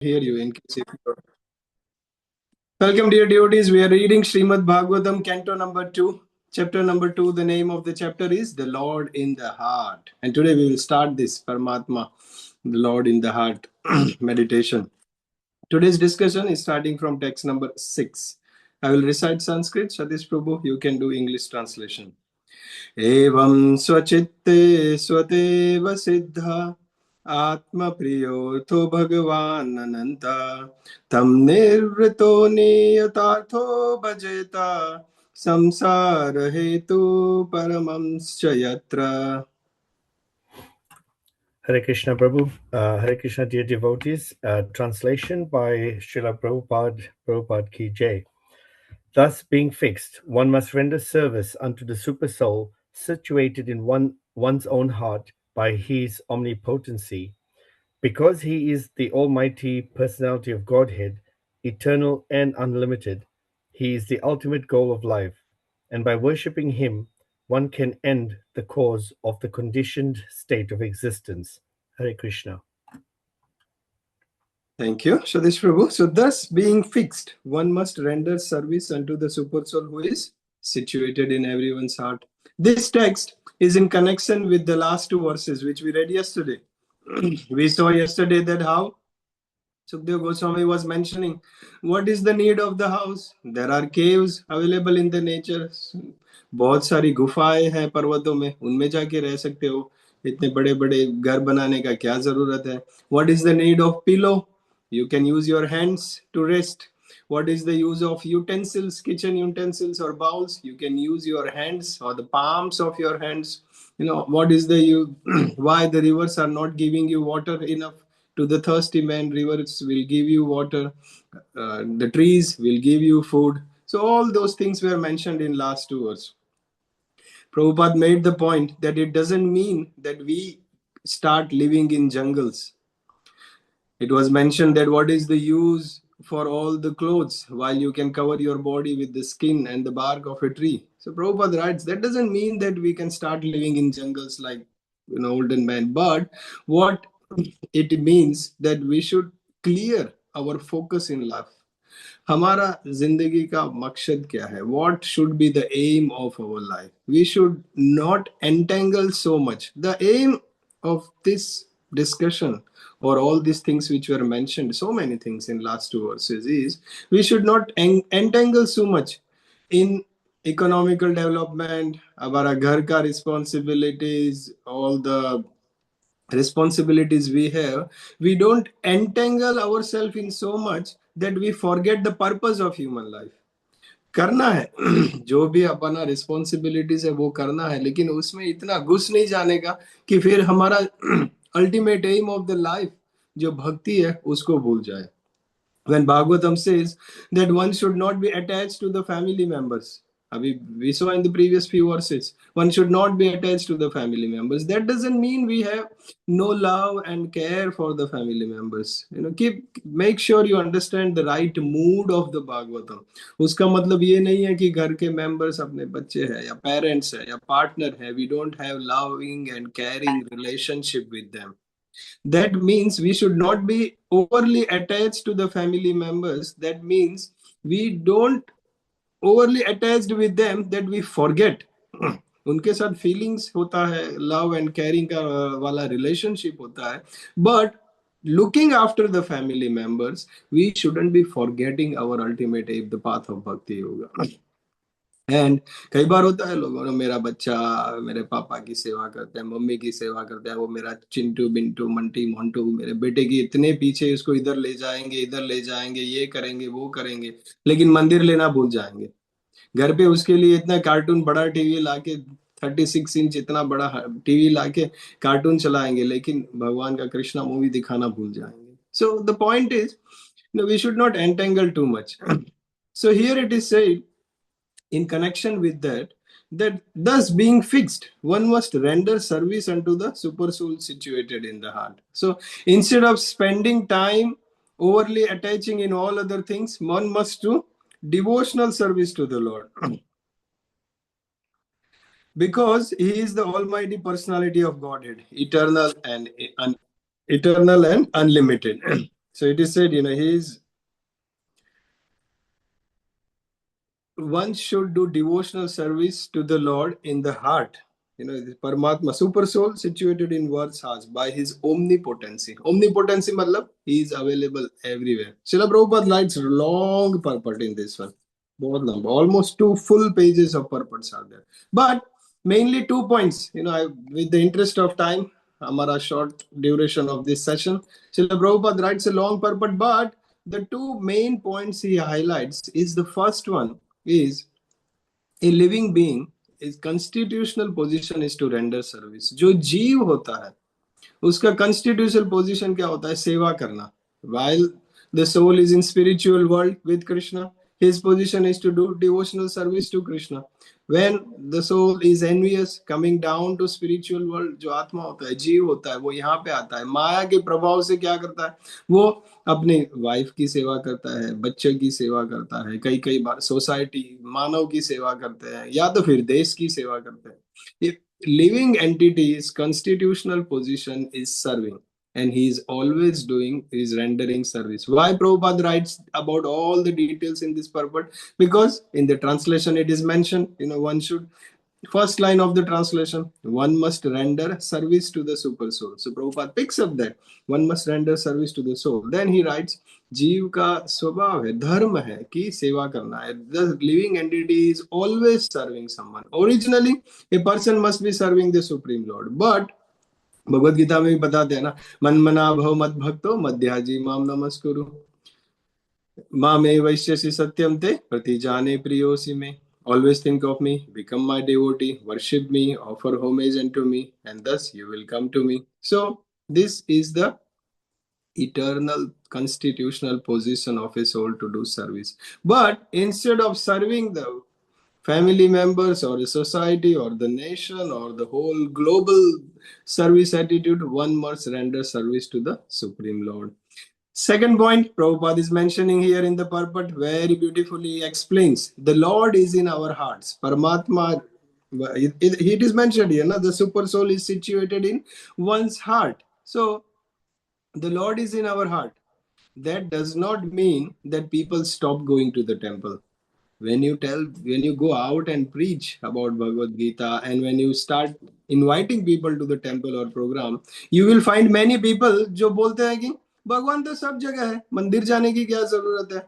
Hear you in case if you... Welcome, dear devotees. We are reading Srimad Bhagavatam, Canto number 2, chapter number 2. The name of the chapter is The Lord in the Heart. And today we will start this Paramatma, the Lord in the Heart meditation. Today's discussion is starting from text number 6. I will recite Sanskrit. Satish Prabhu, you can do English translation. Evam swachitte swateva siddha Atma priyo to Bhagavan ananta tam nirvrito niyatartho bhajeta samsara hetu paramamscha yatra. Hare Krishna Prabhu, Hare Krishna dear devotees, translation by Srila Prabhupada Ki Jai. Thus being fixed, one must render service unto the super soul situated in one's own heart by his omnipotency. Because he is the almighty personality of Godhead, eternal and unlimited, he is the ultimate goal of life, and by worshipping him, one can end the cause of the conditioned state of existence. Hare Krishna. Thank you, Satish Prabhu. So thus being fixed, one must render service unto the super soul who is situated in everyone's heart. This text is in connection with the last two verses which we read yesterday. We saw yesterday that how Sukdev Goswami was mentioning what is the need of the house. There are caves available in the nature. बहुत सारी गुफाएं हैं पर्वतों में, उनमें जाके रह सकते हो. इतने बड़े बड़े घर बनाने का क्या जरूरत है. What is the need of pillow? You can use your hands to rest. What is the use of utensils, kitchen utensils or bowls? You can use your hands or the palms of your hands. What is the why the rivers are not giving you water enough to the thirsty man? Rivers will give you water. The trees will give you food. So all those things were mentioned in last two verses. Prabhupada made the point that it doesn't mean that we start living in jungles. It was mentioned that what is the use for all the clothes while you can cover your body with the skin and the bark of a tree. So Prabhupada writes, that doesn't mean that we can start living in jungles like olden men, but what it means that we should clear our focus in life. हमारा जिंदगी का मकसद क्या है? What should be the aim of our life? We should not entangle so much. The aim of this discussion or all these things which were mentioned, so many things in last two verses, is we should not entangle so much in economical development, our ghar ka responsibilities, all the responsibilities we have. We don't entangle ourselves in so much that we forget the purpose of human life. करना है जो भी अपना responsibilities है वो करना है, लेकिन उसमें इतना घुस नहीं जाने का कि फिर हमारा ultimate aim of the life जो भक्ति है उसको भूल जाए. When Bhagavatam says that one should not be attached to the family members, we saw in the previous few verses, one should not be attached to the family members. That doesn't mean we have no love and care for the family members. Make sure you understand the right mood of the Bhagavatam. उसका मतलब ये नहीं है कि घर के members अपने बच्चे हैं या parents हैं या partner हैं, we don't have loving and caring relationship with them. That means we should not be overly attached to the family members. That means we don't overly attached with them that we forget. उनके साथ feelings होता है, love and caring का वाला relationship होता है, but looking after the family members, we shouldn't be forgetting our ultimate aim, the path of bhakti yoga. And कई बार होता है लोगों ने, मेरा बच्चा मेरे पापा की सेवा करता है, मम्मी की सेवा करता है, वो मेरा चिंटू बिंटू मंटी मोंटू मेरे बेटे की इतने पीछे, इसको इधर ले जाएंगे, ये करेंगे वो करेंगे, लेकिन मंदिर लेना भूल जाएंगे. घर पे उसके लिए इतना कार्टून बड़ा टीवी लाके 36 इंच इतना बड़ा टीवी लाके कार्टून चलाएंगे, लेकिन भगवान का कृष्णा मूवी दिखाना भूल जाएंगे. So the point is we should not entangle too much. So here it is said in connection with that thus being fixed, one must render service unto the super soul situated in the heart. So instead of spending time overly attaching in all other things, one must do devotional service to the Lord. Because he is the almighty personality of Godhead, eternal and unlimited. So it is said, one should do devotional service to the Lord in the heart. The Paramatma, super soul situated in one's heart by his omnipotency. Omnipotency matlab he is available everywhere. Srila Prabhupada writes long purport in this one. बहुत लंबा, almost 2 full pages of purports are there. But mainly 2 points. With the interest of time, हमारा short duration of this session, Srila Prabhupada writes a long purport, but the 2 main points he highlights is the first one is a living being, his constitutional position is to render service. जो जीव होता है उसका constitutional position क्या होता है? सेवा करना. While the soul is in spiritual world with Krishna, his position is to do devotional service to Krishna. When the soul is envious, coming down to spiritual world, जो आत्मा होता है, जीव होता है, वो यहाँ पे आता है. माया के प्रभाव से क्या करता है? वो अपने वाइफ की सेवा करता है, बच्चे की सेवा करता है, कई बार सोसाइटी, मानव की सेवा करते हैं, या तो फिर देश की सेवा करते हैं. Living entity's constitutional position is serving, and he is always rendering service. Why Prabhupada writes about all the details in this purport? Because in the translation it is mentioned, one should, first line of the translation, one must render service to the super soul. So Prabhupada picks up that one must render service to the soul. Then he writes, जीव का स्वभाव है, धर्म है कि सेवा करना है. The living entity is always serving someone. Originally, a person must be serving the Supreme Lord. But Bhagavad Gita में भी बताते हैं ना, man-manā bhava mad-bhakto mad-yājī माम नमस्कुरु माम evaiṣyasi satyaṁ te pratijāne priyo me. Always think of me, become my devotee, worship me, offer homage unto me, and thus you will come to me. So this is the eternal constitutional position of a soul to do service. But instead of serving the family members or the society or the nation or the whole global service attitude, one must render service to the Supreme Lord. Second point, Prabhupada is mentioning here in the purport, very beautifully explains, the Lord is in our hearts. Paramatma, it is mentioned here, the super soul is situated in one's heart. So, the Lord is in our heart. That does not mean that people stop going to the temple. When you go out and preach about Bhagavad Gita, and when you start inviting people to the temple or program, you will find many people जो बोलते हैं कि भगवान तो सब जगह है, मंदिर जाने की क्या जरूरत है?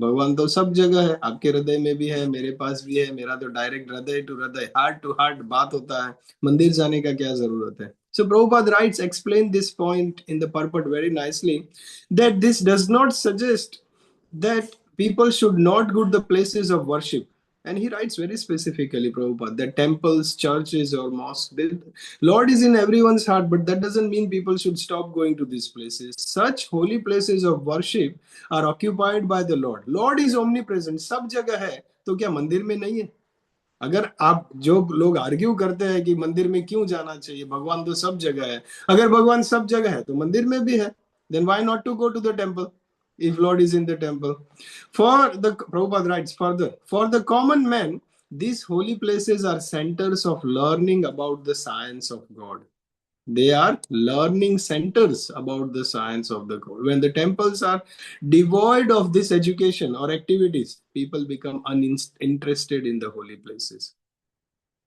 भगवान तो सब जगह है, आपके हृदय में भी है, मेरे पास भी है, मेरा तो डायरेक्ट हृदय टू हृदय, हार्ट टू हार्ट बात होता है, मंदिर जाने का क्या जरूरत है? So Prabhupada writes, explain this point in the purport very nicely, that this does not suggest that people should not go to the places of worship. And he writes very specifically, Prabhupada, that temples, churches or mosques, Lord is in everyone's heart, but that doesn't mean people should stop going to these places. Such holy places of worship are occupied by the Lord. Lord is omnipresent, सब जगह है, तो क्या मंदिर में नहीं है? अगर आप जो लोग आर्ग्यू करते हैं कि मंदिर में क्यों जाना चाहिए, भगवान तो सब जगह है, अगर भगवान सब जगह है तो मंदिर में भी है, then why not to go to the temple if Lord is in the temple? Prabhupada writes further, for the common man, these holy places are centers of learning about the science of God. They are learning centers about the science of the God. When the temples are devoid of this education or activities, people become uninterested in the holy places.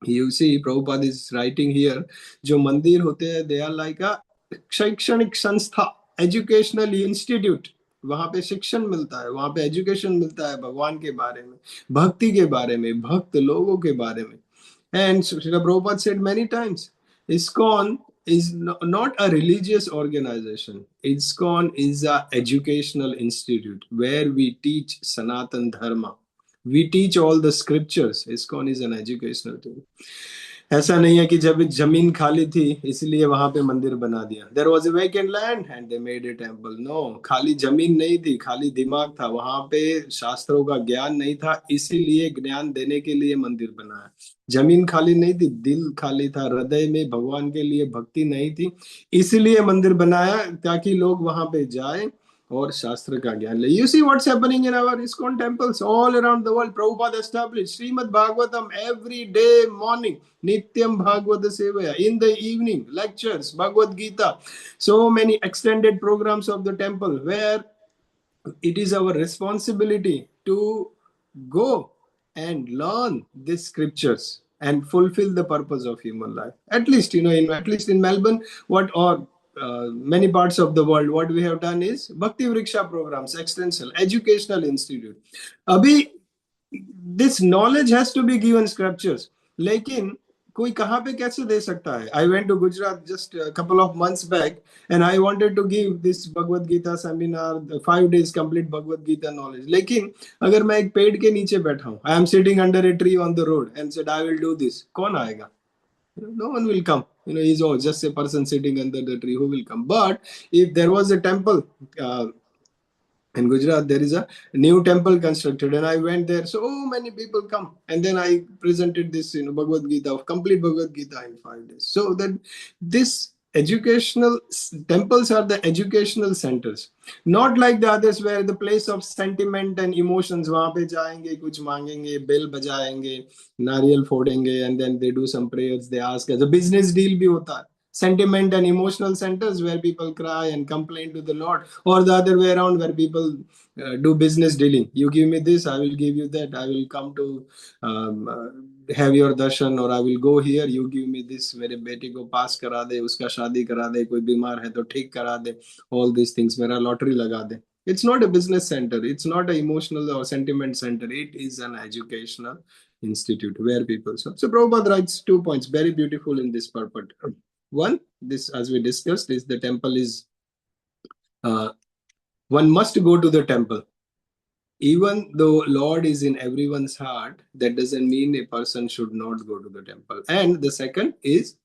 You see, Prabhupada is writing here, जो मंदिर होते हैं, they are like a शैक्षणिक संस्था, educational institute. वहां पे शिक्षण मिलता है, वहां पे एजुकेशन मिलता है भगवान के बारे में, भक्ति के बारे में, भक्त लोगों के बारे में. And Srila Prabhupada said many times, ISKCON is not a religious organization. ISKCON is an educational institute where we teach Sanatan Dharma. We teach all the scriptures. ISKCON is an educational thing. ऐसा नहीं है कि जब जमीन खाली थी इसलिए वहां पे मंदिर बना दिया. There was a vacant land and they made a temple. No, खाली जमीन नहीं थी, खाली दिमाग था, वहां पे शास्त्रों का ज्ञान नहीं था, इसीलिए ज्ञान देने के लिए मंदिर बनाया. जमीन खाली नहीं थी, दिल खाली था, हृदय में भगवान के लिए भक्ति नहीं थी, इसलिए मंदिर बनाया ताकि लोग वहां पे जाए और शास्त्र का ज्ञान ले. You see what's happening in our ISKCON temples all around the world. Prabhupada established Srimad Bhagavatam every day morning, Nityam Bhagavata Sevaya, in the evening, lectures, Bhagavad Gita, so many extended programs of the temple where it is our responsibility to go and learn these scriptures and fulfill the purpose of human life. At least, at least in Melbourne, many parts of the world, what we have done is Bhakti Vriksha programs, extension, educational institute. Abhi, this knowledge has to be given scriptures. लेकिन कोई कहाँ पे कैसे दे सकता है? I went to Gujarat just a couple of months back and I wanted to give this Bhagavad Gita seminar, the 5 days complete Bhagavad Gita knowledge. लेकिन अगर मैं एक पेड़ के नीचे बैठा हूँ, I am sitting under a tree on the road and said I will do this, कौन आएगा? No one will come. He's just a person sitting under the tree who will come. But if there was a temple, in Gujarat, there is a new temple constructed, and I went there. So many people come, and then I presented this, Bhagavad Gita, complete Bhagavad Gita in 5 days. So that this educational temples are the educational centers, not like the others where the place of sentiment and emotions. वहाँ पे जाएंगे, कुछ मांगेंगे, bell बजाएंगे, नारियल फोड़ेंगे, and then they do some prayers. They ask as a business deal भी होता है. Sentiment and emotional centers where people cry and complain to the Lord, or the other way around where people do business dealing. You give me this, I will give you that. I will come to have your darshan, or I will go here. You give me this. मेरे बेटे को पास करा दे, उसका शादी करा दे, कोई बीमार है तो ठीक करा दे. All these things. मेरा lottery लगा दे. It's not a business center. It's not an emotional or sentiment center. It is an educational institute where people. So Prabhupada writes 2 points, very beautiful in this purport. One, this, as we discussed, is the temple is, one must go to the temple. Even though Lord is in everyone's heart, that doesn't mean a person should not go to the temple. And the second is,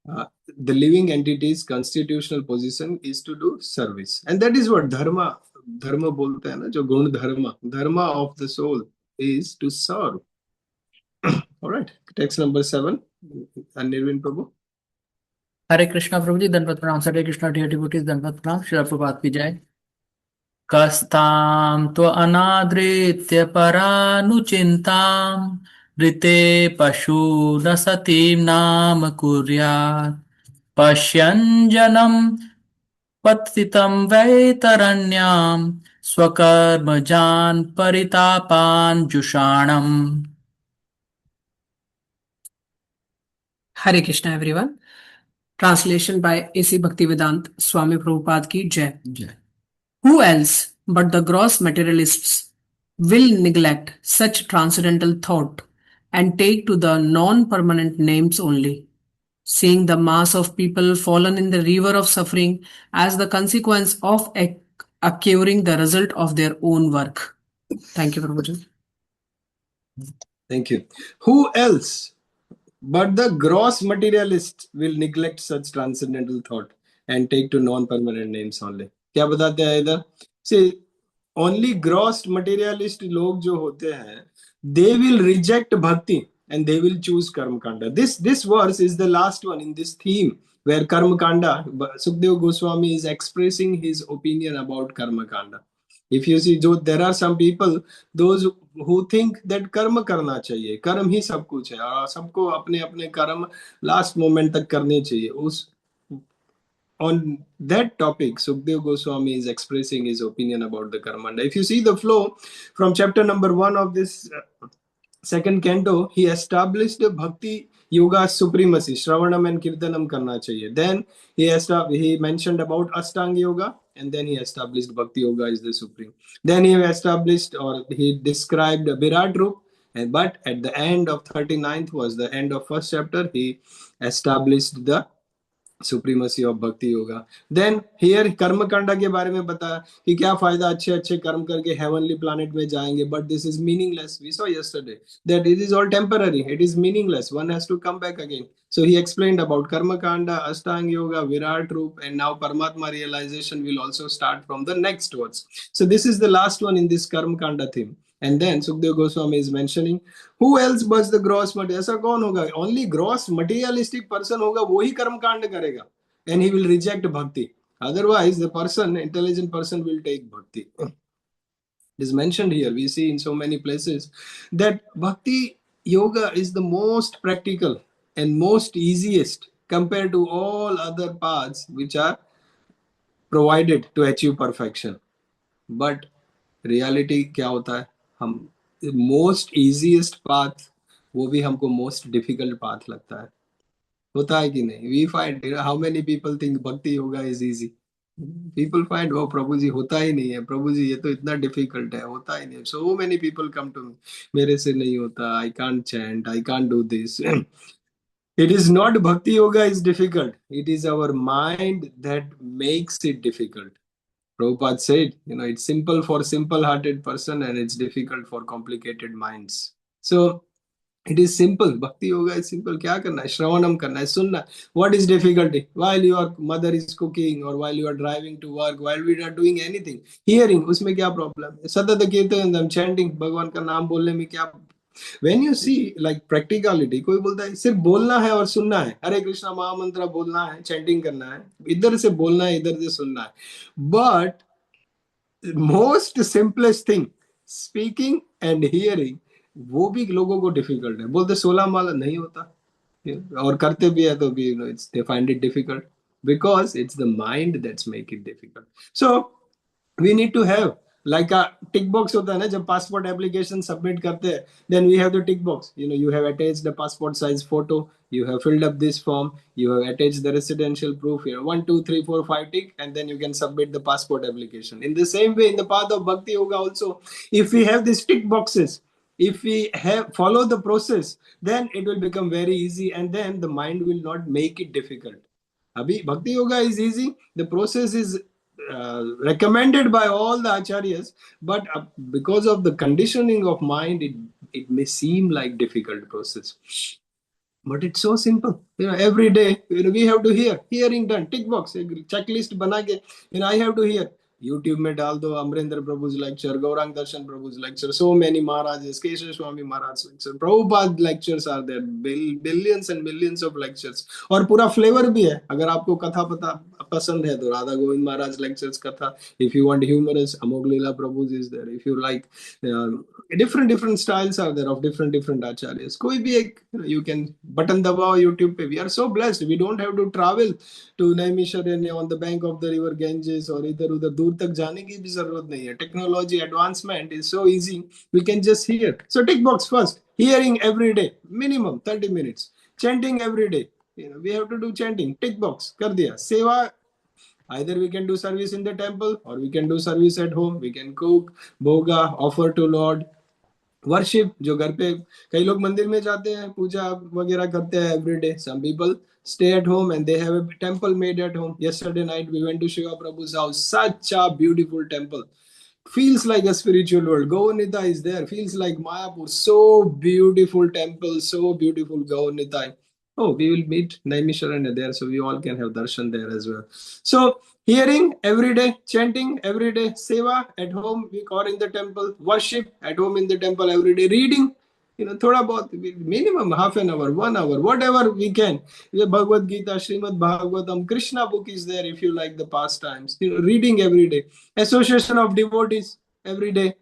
the living entity's constitutional position is to do service. And that is what dharma bolte hai na, jo gun dharma of the soul is to serve. All right, text number 7, Nirvin Prabhu. Hare Krishna Prabhuji, Danvat Pranam, Hare Krishna, dear devotees, Danvat Pranam, Srila Prabhupada ki jai. Kastam tva anadritya paranuchintam rite pashu nasatim nam kuryat pashyanjanam patitam vaitaranyam swakarmajan paritapan jushanam. Hare Krishna, everyone. Translation by A.C. Bhaktivedanta Swami Prabhupada ki jai. Who else but the gross materialists will neglect such transcendental thought and take to the non-permanent names only, seeing the mass of people fallen in the river of suffering as the consequence of acquiring the result of their own work. Thank you, Prabhuji. Thank you. Who else but the gross materialist will neglect such transcendental thought and take to non-permanent names only? क्या बताते हैं इधर? See, only gross materialist लोग जो होते हैं, they will reject bhakti and they will choose karma kanda. This verse is the last one in this theme where karma kanda, Sukadeva Goswami is expressing his opinion about karma kanda. If you see, there are some people, those who think that कर्म करना चाहिए, कर्म ही सब कुछ है और सबको अपने अपने कर्म लास्ट मोमेंट तक करने चाहिए. On that topic, Sukadeva Goswami is expressing his opinion about the karmanda. If you see the flow from chapter number 1 of this second canto, he established the bhakti yoga supremacy, Shravanam and Kirtanam karna chahiye. Then he mentioned about Ashtanga yoga, and then he established bhakti yoga is the supreme. Then he established, or he described Virat Rup, but at the end of 39th was the end of first chapter, he established the supremacy of bhakti yoga. Then here कर्म कांडा के बारे में बताया कि क्या फायदा अच्छे अच्छे कर्म करके heavenly planet में जाएंगे, but this is meaningless. We saw yesterday that it is all temporary, it is meaningless, one has to come back again. So he explained about karma kanda, ashtanga yoga, virat roop, and now paramatma realization will also start from the next words. So this is the last one in this karma kanda theme. And then Sukadeva Goswami is mentioning, who else but the gross material? ऐसा कौन होगा? Only gross materialistic person होगा, वो ही कर्म कांड करेगा, and he will reject bhakti. Otherwise, the person, intelligent person, will take bhakti. It is mentioned here. We see in so many places that bhakti yoga is the most practical and most easiest compared to all other paths which are provided to achieve perfection. But reality क्या होता है, हम most easiest path वो भी हमको most difficult path लगता है. होता है कि नहीं? We find, how many people think bhakti yoga is easy. People find, oh प्रभु जी होता ही नहीं है, प्रभु जी ये तो इतना डिफिकल्ट है, होता ही नहीं है. So many people come to me, मेरे से नहीं होता, I can't chant, I can't do this. It is not bhakti yoga is difficult, it is our mind that makes it difficult. Prabhupada said, it's simple for simple-hearted person and it's difficult for complicated minds. So it is simple. Bhakti yoga is simple. क्या करना है? श्रवणम करना है, सुनना. What is difficulty? While your mother is cooking or while you are driving to work, while we are doing anything, hearing, उसमें क्या problem है? सतत कीर्तन, chanting, भगवान का नाम बोलने में क्या? When you see like practicality, कोई बोलता है सिर्फ बोलना है और सुनना है. हरे कृष्णा महामंत्र बोलना है, chanting करना है, इधर से बोलना है, इधर से सुनना है. But most simplest thing, speaking and hearing, वो भी लोगों को डिफिकल्ट है. बोलते 16 माला नहीं होता, और करते भी है तो भी they find it difficult because it's the mind that's make it difficult. So we need to have like a tick box होता है ना, जब passport application submit करते हैं, then we have the tick box. You have attached the passport size photo, you have filled up this form, you have attached the residential proof here, 1 2 3 4 5 tick, and then you can submit the passport application. In the same way, in the path of bhakti yoga also, if we have these tick boxes, if we have follow the process, then it will become very easy, and then the mind will not make it difficult. Abhi bhakti yoga is easy, the process is recommended by all the acharyas, but because of the conditioning of mind, it may seem like difficult process. But it's so simple. Every day, we have to hearing done, tick box, checklist bana ke, I have to hear. YouTube में डाल दो Amarendra प्रभु's lecture, Gaurang Darshan प्रभु's lecture, so many Maharajas, Keshav Swami Maharaj's lecture, Prabhupada lectures are there, billions and millions of lectures. और पूरा flavor भी है. अगर आपको कथा पता पसंद है तो राधा गोविंद महाराज lectures कथा. If you want humorous, Amog Leela Prabhu's is there. If you like different styles are there of different acharyas. कोई भी एक, you can button दबाओ YouTube पे. We are so blessed. We don't have to travel to Naimisharanya on the bank of the river Ganges or इधर उधर दूर तक जाने की भी जरूरत नहीं है. Technology advancement is so easy. We can just hear. So tick box first. Hearing every day, minimum 30 minutes. Chanting every day. We have to do chanting. Tick box कर दिया. सेवा, either we can do service in the temple or we can do service at home. We can cook, bhoga, offer to Lord. Worship, जो घर पे कई लोग मंदिर में जाते हैं, पूजा वगैरह करते हैं every day. Some people stay at home and they have a temple made at home. Yesterday night we went to Shiva Prabhu's house. Such a beautiful temple. Feels like a spiritual world. Gaur-Nitai is there. Feels like Mayapur. So beautiful temple. So beautiful Gaur-Nitai. Oh, we will meet Naimisharanya there, so we all can have darshan there as well. So hearing every day, chanting every day, seva at home or in the temple, worship at home in the temple every day, reading, thoda bahut, minimum half an hour, 1 hour, whatever we can. Bhagavad Gita, Srimad Bhagavatam, Krishna book is there if you like the pastimes. Reading every day. Association of devotees every day.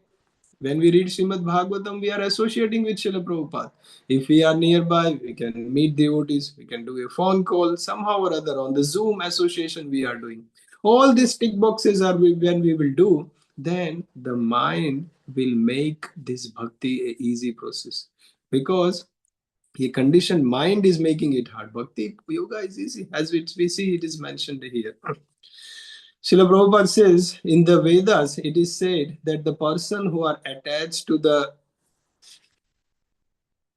When we read Srimad Bhagavatam, we are associating with Srila Prabhupada. If we are nearby, we can meet devotees, we can do a phone call, somehow or other on the Zoom association we are doing. All these tick boxes are when we will do, then the mind will make this bhakti an easy process. Because the conditioned mind is making it hard. Bhakti yoga is easy. As we see, it is mentioned here. Srila Prabhupada says, in the Vedas, it is said that the person who are attached to the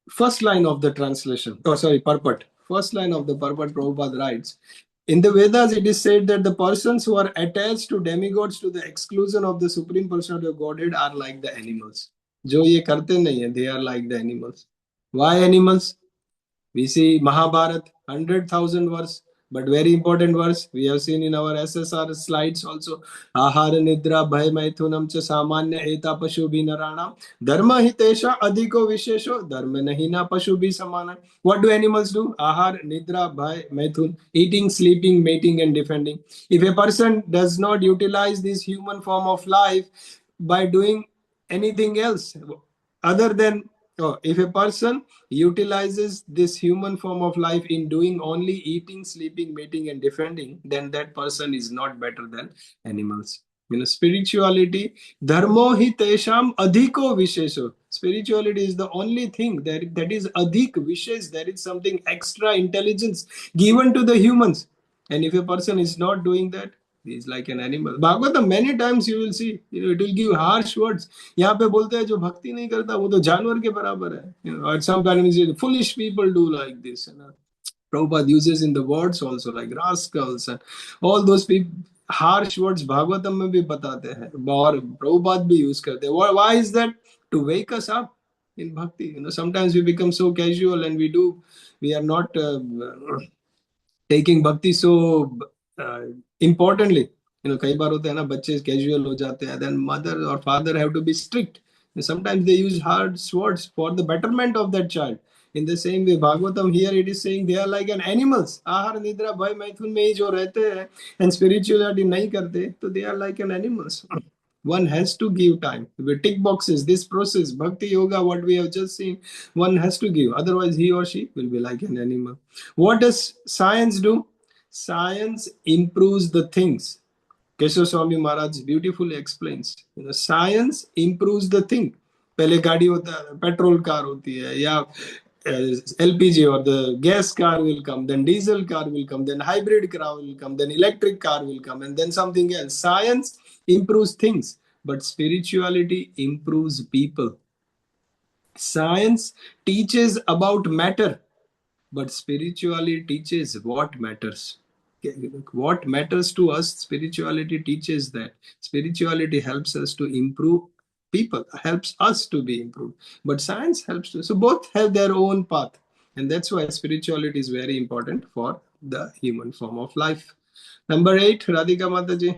first line of the translation, purport. First line of the purport, Prabhupada writes, in the Vedas, it is said that the persons who are attached to demigods to the exclusion of the Supreme Personality of Godhead are like the animals. जो ये करते नहीं है, they are like the animals. Why animals? We see Mahabharata, 100,000 verse. But very important verse we have seen in our SSR slides also. Ahara nidra bhay maithunam cha samanya eta pashu bhi narana dharma hitesha adhiko vishesho dharma nahina pashu bhi samana. What do animals do? Ahar, nidra, bhay, maithun, eating, sleeping, mating and defending. If a person does not utilize this human form of life by doing anything else other than if a person utilizes this human form of life in doing only eating, sleeping, mating and defending, then that person is not better than animals. Spirituality, dharmo hi tesham adhiko vishesho. Spirituality is the only thing that is adhik vishes. There is something extra intelligence given to the humans. And if a person is not doing that, he is like an animal. Bhagavatam, many times you will see, it will give harsh words. यहाँ पे बोलते हैं जो भक्ति नहीं करता वो तो जानवर के बराबर है. Or some kind of foolish people do like this. Prabhupada uses in the words also like rascals and all those people. Harsh words Bhagavatam में भी बताते हैं और प्रभुपाद भी use करते हैं. Why is that? To wake us up in bhakti. Sometimes we become so casual and we are not taking bhakti so importantly. कई बार होता है ना बच्चे casual हो जाते हैं. Then mother or father have to be strict. Sometimes they use hard words for the betterment of that child. In the same way, Bhagavatam here it is saying they are like an animals. Ahar, nidra, bhay, maithun में ही जो रहते हैं and spirituality नहीं करते, तो they are like an animals. One has to give time. We tick boxes. This process, bhakti yoga, what we have just seen, one has to give. Otherwise, he or she will be like an animal. What does science do? Science improves the things. Keshav Swami Maharaj beautifully explains. Science improves the thing. पहले गाड़ी होता है, petrol car होती है या LPG or the gas car will come, then diesel car will come, then hybrid car will come, then electric car will come, and then something else. Science improves things, but spirituality improves people. Science teaches about matter, but spirituality teaches what matters. What matters to us, spirituality teaches that. Spirituality helps us to improve people, helps us to be improved, but science helps to. So both have their own path, and that's why spirituality is very important for the human form of life. Number 8, Radhika Mataji.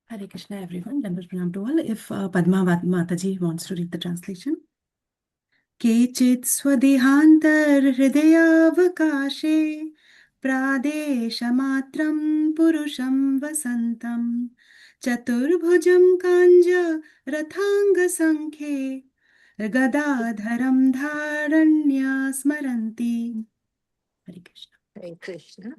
Hare Krishna, everyone. Dandavat pranam to all. If Padma Mataji wants to read the translation. केचित् स्वदेहान्तर्हृदयावकाशे प्रादेशमात्रं पुरुषं वसन्तं चतुर्भुजं काञ्जरथाङ्गसङ्ख्ये गदाधरं धारण्या स्मरन्ति. Hare Krishna. Hare Krishna.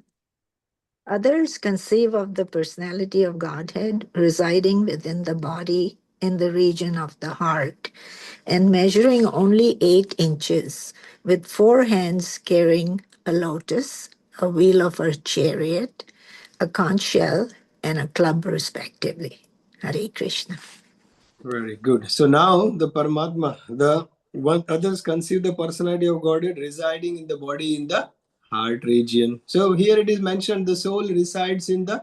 Others conceive of the personality of Godhead residing within the body in the region of the heart and measuring only 8 inches, with 4 hands carrying a lotus, a wheel of a chariot, a conch shell, and a club respectively. Hare Krishna. Very good. So now the Paramatma, the one others conceive the personality of Godhead residing in the body in the heart region. So here it is mentioned the soul resides in the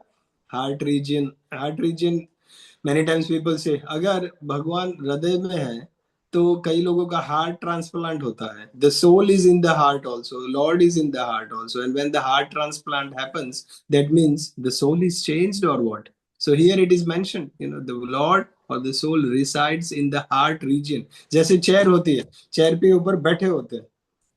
heart region. Heart region, many times people say, अगर भगवान हृदय में है तो कई लोगों का heart transplant होता है. The soul is in the heart also. Lord is in the heart also. And when the heart transplant happens, that means the soul is changed or what? So here it is mentioned, the Lord or the soul resides in the heart region. जैसे chair होती है, chair पे ऊपर बैठे होते हैं.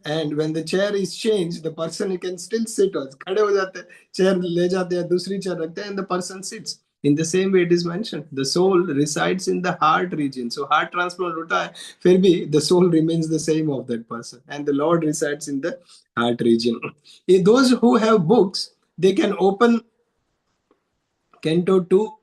And when the chair is changed, the person can still sit on. खड़े हो जाते हैं, chair ले जाते हैं, दूसरी chair रखते हैं, and the person sits. In the same way it is mentioned, the soul resides in the heart region. So heart transplant होता है, फिर भी the soul remains the same of that person, and the Lord resides in the heart region. If those who have books, they can open Canto 2,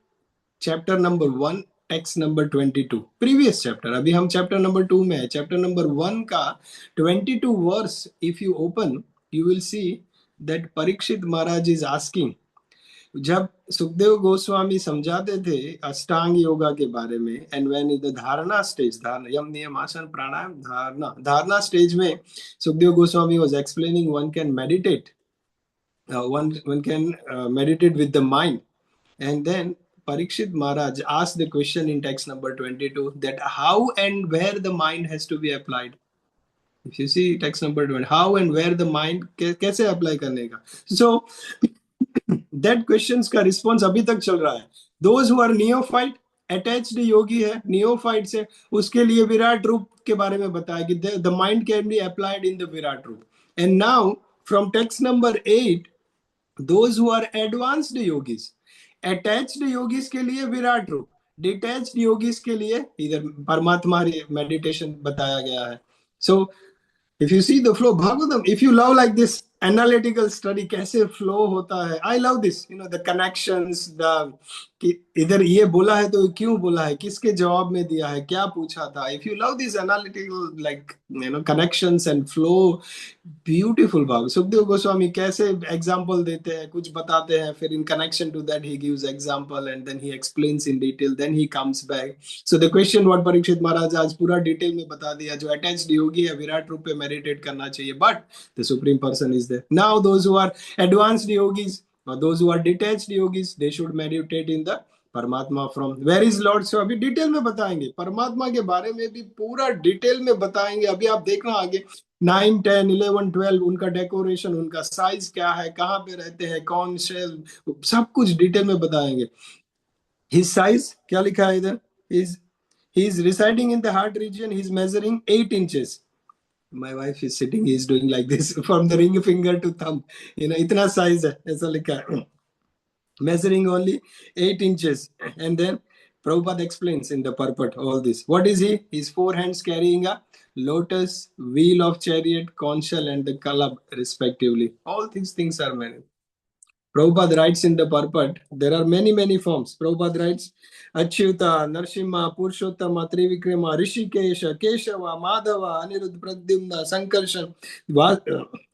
chapter number 1, text number 22. Previous chapter. अभी हम chapter number 2 में है. Chapter number 1 का 22 verse, if you open, you will see that Parikshit Maharaj is asking. जब सुखदेव गोस्वामी समझाते थे अष्टांग योगा के बारे में, and when in the धारणा stage, यम नियम आसन प्राणायाम धारणा stage में Sukhdev Goswami was explaining one can meditate, one can meditate with the mind. And then Parikshit Maharaj asked the question in text number 22 that how and where the mind has to be applied. If you see text number 20, how and where the mind कैसे apply करने का. So that questions का response अभी तक चल रहा है. Those who are neophyte, attached yogi है, neophyte से उसके लिए विराट रूप के बारे में बताया कि the mind can be applied in the virat रूप. And now from text number 8, those who are advanced yogis, attached yogis के लिए विराट रूप, detached yogis के लिए इधर परमात्मा meditation बताया गया है. So if you see the flow, Bhagavatam, if you love like this analytical study, कैसे flow होता है, I love this, the connections, कि इधर ये बोला है तो क्यों बोला है, किसके जवाब में दिया है, क्या पूछा था. If you love these analytical connections and flow, beautiful भाव. सुखदेव गोस्वामी कैसे example देते हैं, कुछ बताते हैं, फिर in connection to that he gives example and then he explains in detail, then he comes back. So the question what Parikshit Maharaj आज पूरा डिटेल में बता दिया, जो attached योगी है विराट रूप पे meditate करना चाहिए, but the supreme person is there. Now those who are advanced yogis or those who are detached yogis, they should meditate in the परमात्मा फ्रॉम वेयर इज लॉर्ड. सो अभी डिटेल में बताएंगे, परमात्मा के बारे में भी पूरा डिटेल में बताएंगे. अभी आप देखना आगे 9, 10, 11, 12 उनका डेकोरेशन, उनका साइज क्या है, कहाँ पे रहते हैं, कौन शेल, सब कुछ डिटेल में बताएंगे. हिज साइज क्या लिखा है इधर, he is residing in the heart region, he is measuring 8 inches. My wife is sitting, he is doing like this from the ring finger to thumb, इतना साइज है, ऐसा लिखा है. Measuring only 8 inches. And then Prabhupada explains in the purport all this. What is he? His 4 hands carrying a lotus, wheel of chariot, conch shell, and the kalab respectively. All these things are many. Prabhupada writes in the purport, there are many forms. Prabhupada writes, Achyuta, Narsimha, Purushottama, Trivikrama, Rishikesha, Keshava, Madhava, Aniruddha, Pradyumna, Sankarshan,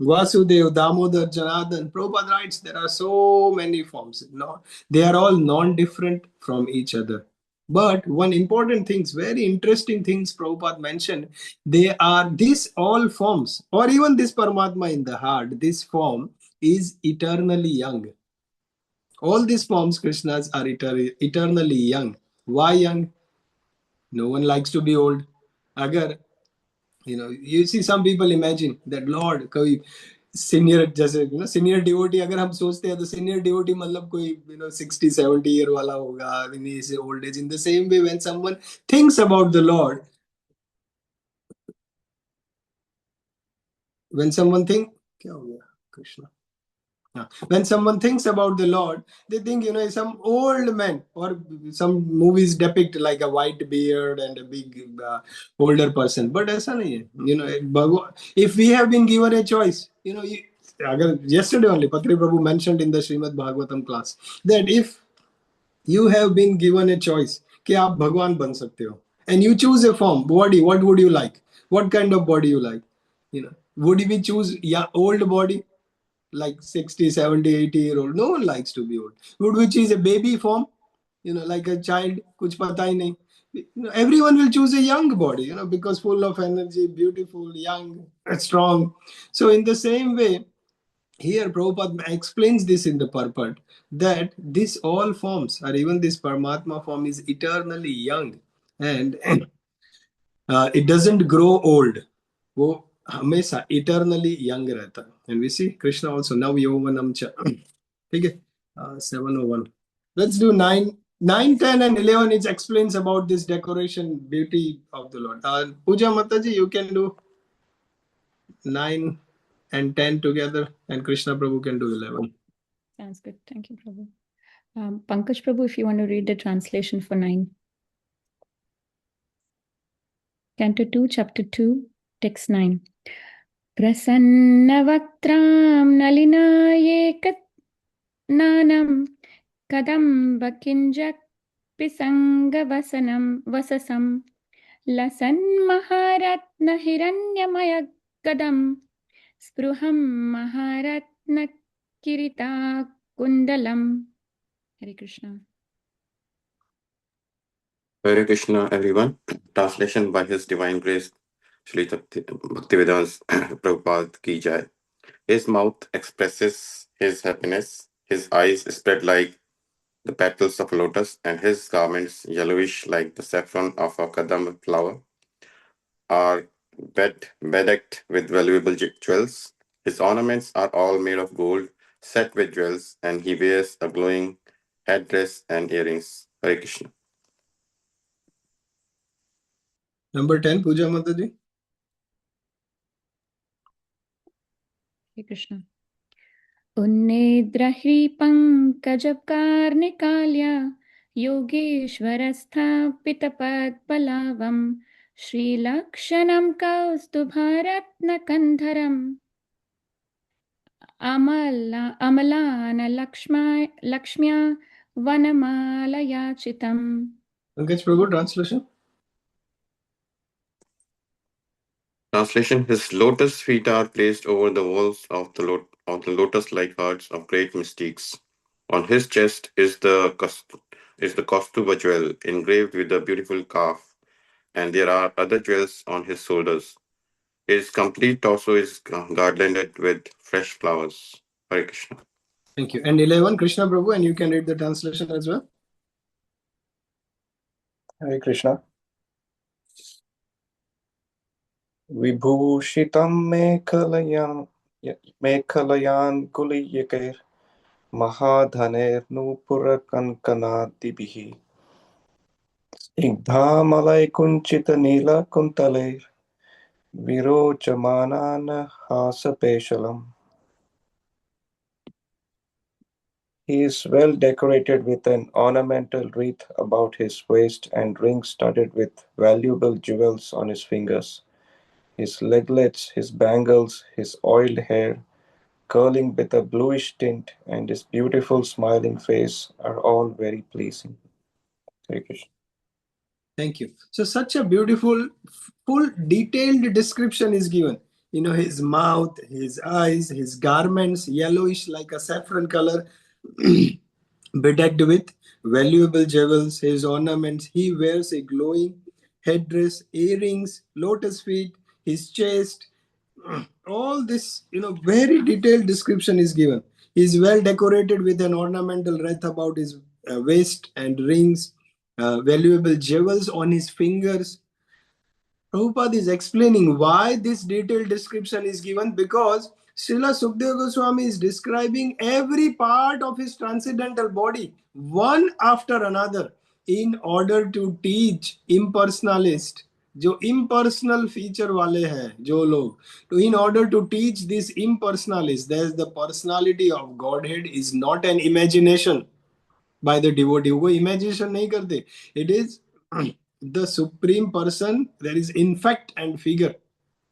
Vasudev, Damodar, Janardhan. Prabhupada writes, there are so many forms. No, they are all non-different from each other. But one important thing, very interesting things Prabhupada mentioned, they are these all forms, or even this Paramatma in the heart, this form is eternally young. All these forms, Krishnas, are eternally young. Why young? No one likes to be old. Agar, you see some people imagine that Lord, koi senior, जैसे senior devotee, अगर हम सोचते हैं तो senior devotee मतलब कोई 60, 70 year वाला होगा in his old age. In the same way, when someone thinks about the Lord, when someone thinks, क्या हो गया Krishna? When someone thinks about the Lord, they think, some old man, or some movies depict like a white beard and a big older person. But ऐसा नहीं है. If we have been given a choice, yesterday only, Patri Prabhu mentioned in the Srimad Bhagavatam class that if you have been given a choice कि आप भगवान बन सकते हो, and you choose a form, body, what would you like? What kind of body you like? Would we choose old body? Like 60, 70, 80-year-old. No one likes to be old. Would we choose a baby form? Like a child, kuch pata hi nahi. Everyone will choose a young body, because full of energy, beautiful, young, strong. So in the same way, here Prabhupada explains this in the purport, that this all forms, or even this Paramatma form, is eternally young. And it doesn't grow old. वो हमेशा eternally young रहता है. And we see Krishna also now yovanam cha. ठीक है, 701. Let's do 9, 10 and 11. It explains about this decoration beauty of the Lord. Puja Mataji, you can do 9 and 10 together, and Krishna Prabhu can do 11. Sounds good. Thank you, Prabhu. Pankaj Prabhu, if you want to read the translation for 9. Canto 2, Chapter 2, Text 9. Prasannavaktraam nalinayekat nanam kadamba kinjak pisanga vasasam lasan maharatna hiranyamaya gadam spruham maharatna kirita kundalam. Hare Krishna. Hare Krishna, everyone. Translation by His Divine Grace, Sri Bhaktivedanta Prabhupada Ki Jai. His mouth expresses his happiness, his eyes spread like the petals of a lotus, and his garments yellowish like the saffron of a kadamba flower, are bedecked with valuable jewels. His ornaments are all made of gold, set with jewels, and he wears a glowing headdress and earrings. Hare Krishna. Number 10, Puja Mataji. Hare Krishna. उन्नेद्रह्रीपङ्कजकारनिकाल्या योगेश्वरस्थापितपद्मलाभं श्रीलक्षणं कौस्तुभरत्नकन्धरम् अमलानलक्ष्म्या वनमालयाचितम्. Pankaj Prabhu, translation. Translation: His lotus feet are placed over the walls of the lotus-like hearts of great mystics. On his chest is the Kaustuba jewel engraved with a beautiful calf, and there are other jewels on his shoulders. His complete torso is garlanded with fresh flowers. Hare Krishna. Thank you. And 11, Krishna Prabhu, and you can read the translation as well. Hare Krishna. Vibhushitam mekalayan kuliyakir mahadhaner nupura kankanadibihi igdhamalai kunchita nila kuntaler virochamanana hasapeshalam. He is well decorated with an ornamental wreath about his waist and rings studded with valuable jewels on his fingers. His leglets, his bangles, his oiled hair, curling with a bluish tint, and his beautiful smiling face are all very pleasing. Hare Krishna. Thank you. So such a beautiful, full, detailed description is given. You know, his mouth, his eyes, his garments, yellowish like a saffron color, bedecked with valuable jewels, his ornaments. He wears a glowing headdress, earrings, lotus feet, his chest. All this, very detailed description is given. He is well decorated with an ornamental wreath about his waist and rings, valuable jewels on his fingers. Prabhupada is explaining why this detailed description is given, because Srila Sukadeva Goswami is describing every part of his transcendental body, one after another, in order to teach impersonalist, जो impersonal feature वाले हैं जो लोग, तो in order to teach this impersonalist, there's the personality of Godhead is not an imagination by the devotee. वो imagination नहीं करते. It is the supreme person. There is in fact and figure.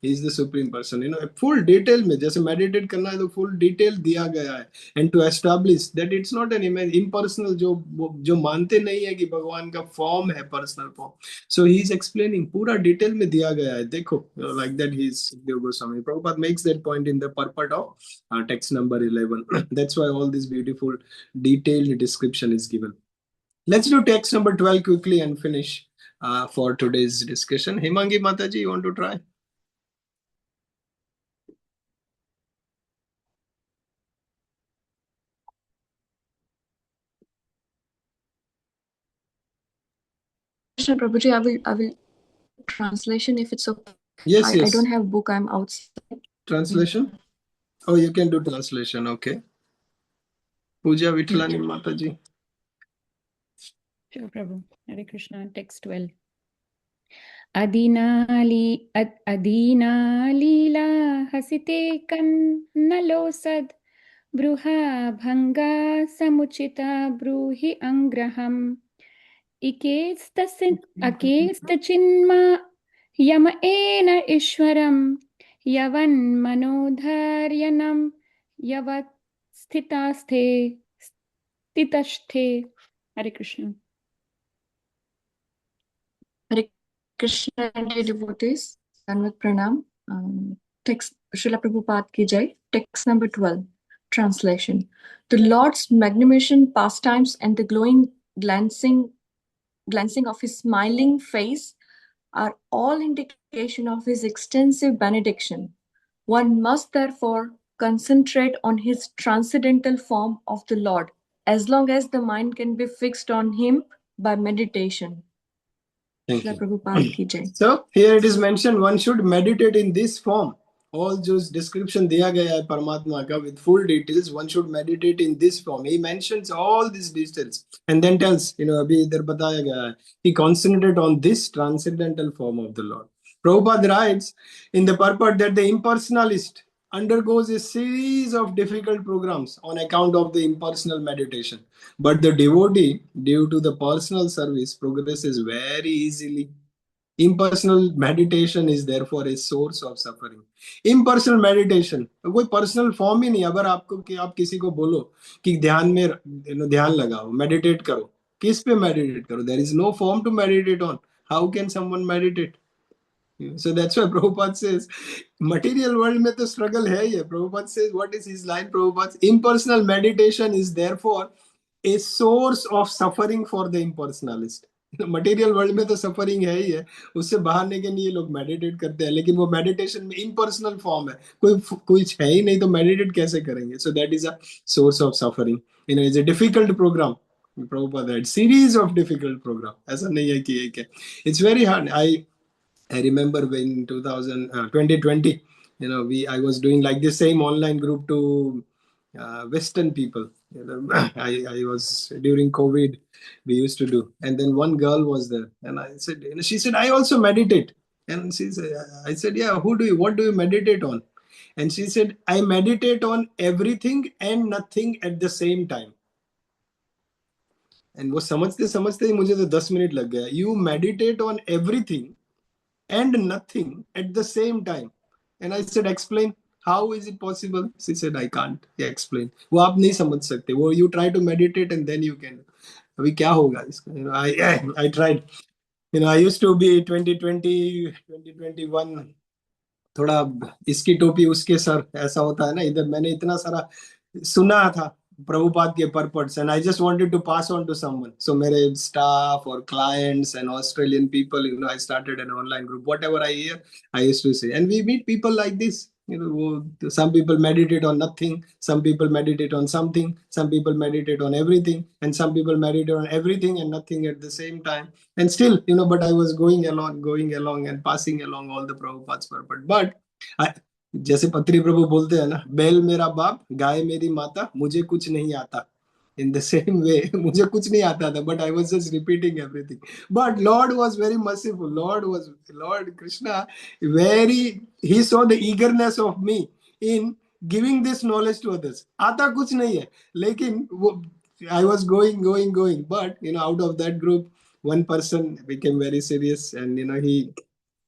He is the supreme person. Full detail में जैसे meditate करना है तो full detail दिया गया है. And to establish that it's not an impersonal, जो मानते नहीं है कि भगवान का form है personal form. So he is explaining पूरा detail में दिया गया है. देखो, like that he is Sukadeva Goswami. Prabhupada makes that point in the purport of text number 11. That's why all this beautiful detailed description is given. Let's do text number 12 quickly and finish for today's discussion. Himangi Mataji, you want to try? Krishna Prabhuji, I will translation if it's okay. Yes, yes. I don't have book. I'm outside. Translation? Oh, you can do translation. Okay. Puja Vithalani Mataji. Sure, Prabhu. Hare Krishna, text 12. Adina lila hasite kannalosad bruha bhanga samuchita bruhi angraham akestachinma yama ena ishwaram yavan manodharyanam yavat stitasthe. Hare Krishna. Hare Krishna, dear devotees, Danvat Pranam. Text Srila Prabhupada Ki Jai. Text number 12. Translation. The Lord's magnificent pastimes and the glowing glancing of his smiling face are all indication of his extensive benediction. One must therefore concentrate on his transcendental form of the Lord as long as the mind can be fixed on him by meditation. Thank Srila you. Prabhupada ki jai. So here it is mentioned one should meditate in this form. All just description diya gaya hai Paramatma ka with full details. One should meditate in this form. He mentions all these details and then tells, abhi idhar bataya gaya hai. He concentrated on this transcendental form of the Lord. Prabhupada writes in the purport that the impersonalist undergoes a series of difficult programs on account of the impersonal meditation. But the devotee, due to the personal service, progresses very easily. Impersonal meditation is therefore a source of suffering. Impersonal meditation कोई personal form ही नहीं. अगर आपको कि आप किसी को बोलो कि ध्यान में ध्यान लगाओ, मेडिटेट करो, किस पे मेडिटेट करो? There is no form to meditate on. How can someone meditate? So that's why Prabhupada says, material world में तो struggle है ही है. Prabhupada says, what is his line? Prabhupada, impersonal meditation is therefore a source of suffering for the impersonalist. Material world में तो suffering है ही है, उससे बाहर के लिए लोग मेडिटेट करते हैं, लेकिन वो मेडिटेशन में इम्पर्सनल फॉर्म है, कोई है ही नहीं तो मेडिटेट कैसे करेंगे? So that is a source of suffering. Is a difficult program. Prabhupada had series of difficult program. ऐसा नहीं है कि एक है. It's very hard. I remember when 2020, I was doing like the same online group to Western people. I was during COVID, we used to do, and then one girl was there, and I said, she said, I also meditate, and she said, I said, yeah, what do you meditate on? And she said, I meditate on everything and nothing at the same time. And वो समझते ही मुझे तो 10 minute लग गया. You meditate on everything and nothing at the same time. And I said, explain, how is it possible? She said, I can't explain. वो आप नहीं समझ सकते. वो you try to meditate and then you can. अभी क्या होगा इसका? I tried. I used to be 2020, 2021. थोड़ा इसकी टोपी उसके सर ऐसा होता है ना. इधर मैंने इतना सारा सुना था Prabhupada के purports, and I just wanted to pass on to someone. So मेरे staff or clients and Australian people, I started an online group. Whatever I hear, I used to say. And we meet people like this. Some people meditate on nothing. Some people meditate on something. Some people meditate on everything. And some people meditate on everything and nothing at the same time. And still, but I was going along and passing along all the Prabhupada's purport. But जैसे पत्री प्रभु बोलते हैं ना, बैल मेरा बाप, गाय मेरी माता, मुझे कुछ नहीं आता. In the same way, मुझे कुछ नहीं आता था, but I was just repeating everything. But Lord was very merciful. Lord Krishna, he saw the eagerness of me in giving this knowledge to others. आता कुछ नहीं है, लेकिन I was going. But out of that group, one person became very serious, and he,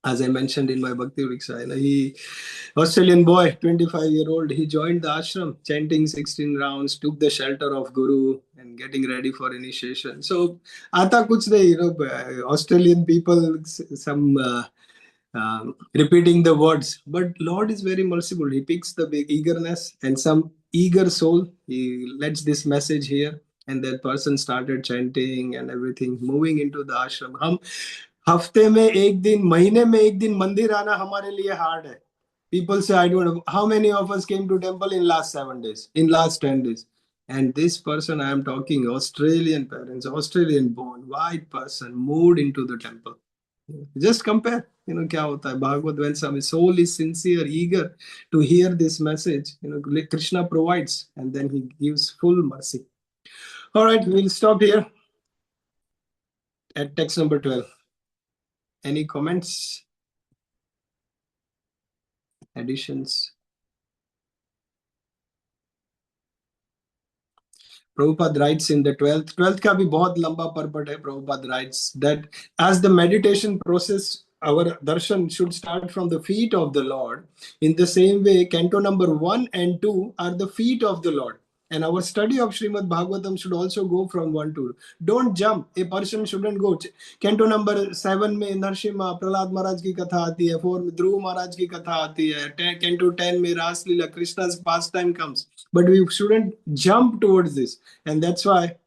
as I mentioned in my Bhakti Vriksha, he, Australian boy, 25-year-old, he joined the ashram, chanting 16 rounds, took the shelter of Guru and getting ready for initiation. So, aata kuch nahi, Australian people, some repeating the words. But Lord is very merciful. He picks the big eagerness and some eager soul. He lets this message here. And that person started chanting and everything, moving into the ashram. हम हफ्ते में एक दिन, महीने में एक दिन मंदिर आना हमारे लिए हार्ड है. People say, I don't know how many of us came to temple in last 7 days, in last 10 days. And this person I am talking, Australian parents, Australian born, white person, moved into the temple. Just compare, क्या होता है Bhagavat. When some soul is sincere, eager to hear this message, Krishna provides, and then he gives full mercy. All right, we'll stop here at text number 12. Any comments, additions? Prabhupada writes in the 12th का भी बहुत लंबा purport है. Prabhupada writes that as the meditation process, our darshan should start from the feet of the Lord. In the same way, canto number 1 and 2 are the feet of the Lord. And our study of Srimad Bhagavatam should also go from 1 to 2. Don't jump. A person shouldn't go. Canto number 7 में नरसिम्हा प्रहलाद महाराज की कथा आती है. 4 में ध्रुव महाराज की कथा आती है. Canto 10 में रास लीला, Krishna's pastime comes. But we shouldn't jump towards this. And that's why,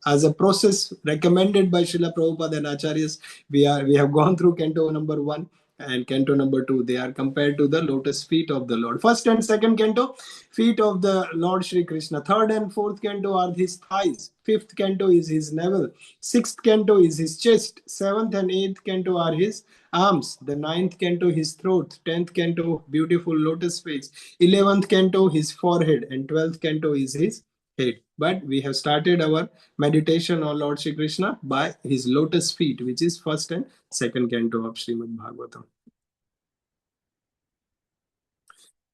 as a process recommended by Srila Prabhupada and Acharyas, we have gone through canto number 1. and canto number 2, they are compared to the lotus feet of the Lord. First and second canto, feet of the Lord Shri Krishna. Third and fourth canto are his thighs. Fifth canto is his navel. Sixth canto is his chest. Seventh and eighth canto are his arms. The ninth canto his throat. 10th canto beautiful lotus face. 11th canto his forehead, and 12th canto is his head. But we have started our meditation on Lord Shri Krishna by his lotus feet, which is first and second canto of Srimad Bhagavatam.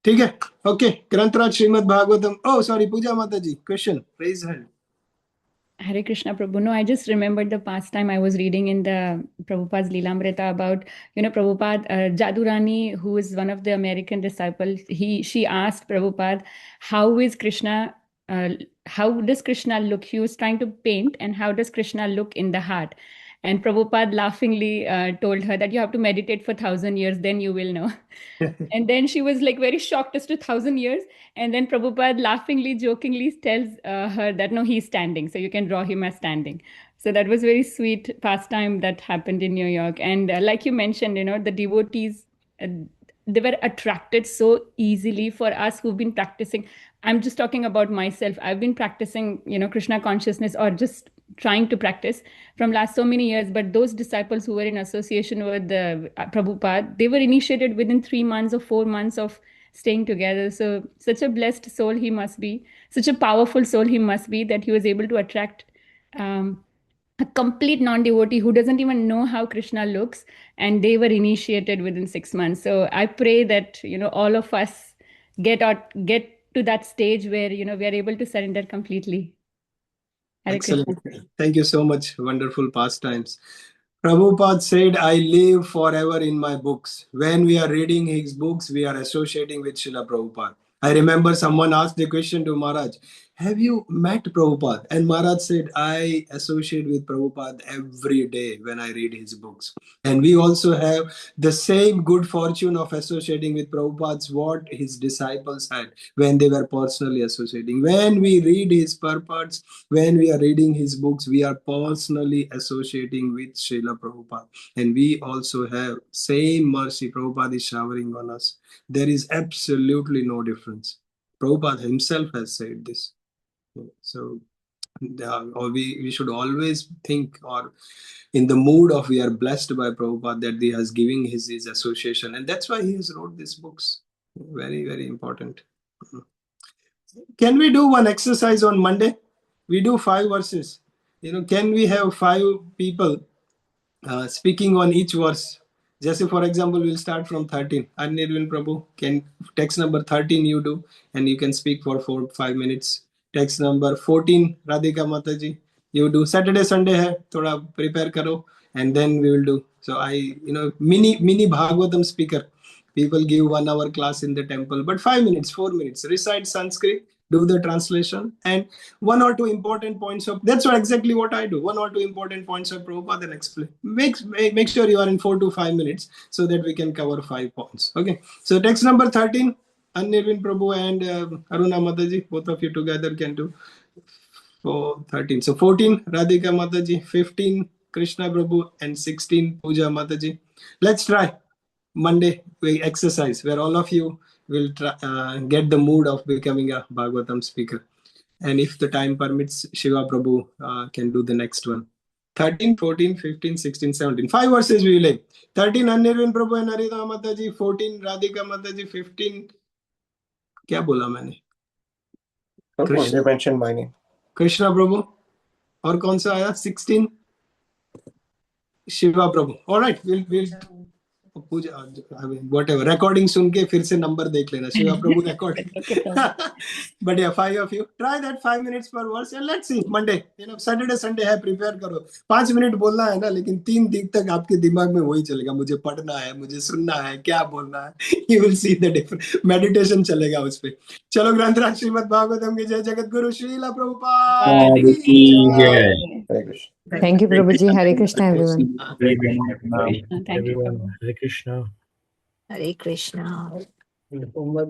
ठीक है, okay. Granthrat Srimad Bhagavatam. Oh, sorry, Puja Mataji. Question. Raise hand. Hare Krishna Prabhu. No, I just remembered the past time I was reading in the Prabhupada's Leelamrita about, Prabhupada, Jadurani, who is one of the American disciples, she asked Prabhupada, how is Krishna, how does Krishna look? He was trying to paint, and how does Krishna look in the heart? And Prabhupada laughingly told her that you have to meditate for 1,000 years, then you will know. And then she was like very shocked as to 1,000 years. And then Prabhupada laughingly, jokingly tells her that no, he's standing. So you can draw him as standing. So that was very sweet pastime that happened in New York. And like you mentioned, the devotees, they were attracted so easily. For us who've been practicing, I'm just talking about myself. I've been practicing, Krishna consciousness, or just trying to practice from last so many years. But those disciples who were in association with the Prabhupada, they were initiated within 3 months or 4 months of staying together. So such a blessed soul he must be, such a powerful soul he must be, that he was able to attract a complete non-devotee who doesn't even know how Krishna looks, and they were initiated within 6 months. So I pray that all of us get to that stage where we are able to surrender completely. Hare Excellent. Krishna. Thank you so much. Wonderful pastimes. Prabhupada said, I live forever in my books. When we are reading his books, we are associating with Srila Prabhupada. I remember someone asked the question to Maharaj, have you met Prabhupada? And Maharaj said, I associate with Prabhupada every day when I read his books. And we also have the same good fortune of associating with Prabhupada's what his disciples had when they were personally associating. When we read his purports, when we are reading his books, we are personally associating with Srila Prabhupada. And we also have same mercy Prabhupada is showering on us. There is absolutely no difference. Prabhupada himself has said this. So we should always think, or in the mood of we are blessed by Prabhupada, that he has given his association. And that's why he has wrote these books. Very, very important. Can we do one exercise on Monday? We do 5 verses. Can we have 5 people speaking on each verse? Just for example, we'll start from 13. Anirvin Prabhu, can text number 13 you do, and you can speak for 4-5 minutes. Text number 14, Radhika Mataji, you do. Saturday, Sunday hai, thoda prepare karo, and then we will do. So mini Bhagavatam speaker. People give 1 hour class in the temple, but 5 minutes, 4 minutes, recite Sanskrit, do the translation, and 1 or 2 important points of, that's exactly what I do. 1 or 2 important points of Prabhupada and explain. Make sure you are in 4 to 5 minutes so that we can cover 5 points. Okay. So text number 13, Anirvin Prabhu and Aruna Mataji, both of you together can do. 13. So 14, Radhika Mataji, 15, Krishna Prabhu, and 16, Puja Mataji. Let's try Monday we exercise where all of you will get the mood of becoming a Bhagavatam speaker. And if the time permits, Shiva Prabhu can do the next one. 13, 14, 15, 16, 17. 5 verses we will have. 13, Anirvin Prabhu and Haridha Mataji. 14, Radhika Mataji. 15, क्या बोला मैंने? They mentioned my name. Krishna Prabhu. और कौन सा आया? 16, Shiva Prabhu. All right, we'll पूजा whatever recording सुन के फिर से नंबर देख लेना. Shiva Prabhu recording. But yeah, 5 of you try that 5 minutes per verse, and let's see Monday. Saturday Sunday है, prepare करो. 5 मिनट बोलना है ना, लेकिन 3 दिन तक आपके दिमाग में वही चलेगा. मुझे पढ़ना है, मुझे सुनना है, क्या बोलना है. You will see the different meditation चलेगा उस पे. चलो ग्रंथराज श्रीमद् भागवतम की जय. जगत गुरु श्रील प्रभुपाद की जय. Thank you, Prabhuji. Hare Krishna, everyone. Hare Krishna. Thank you, Everyone. Prabhu. Hare Krishna. Hare Krishna. Homework.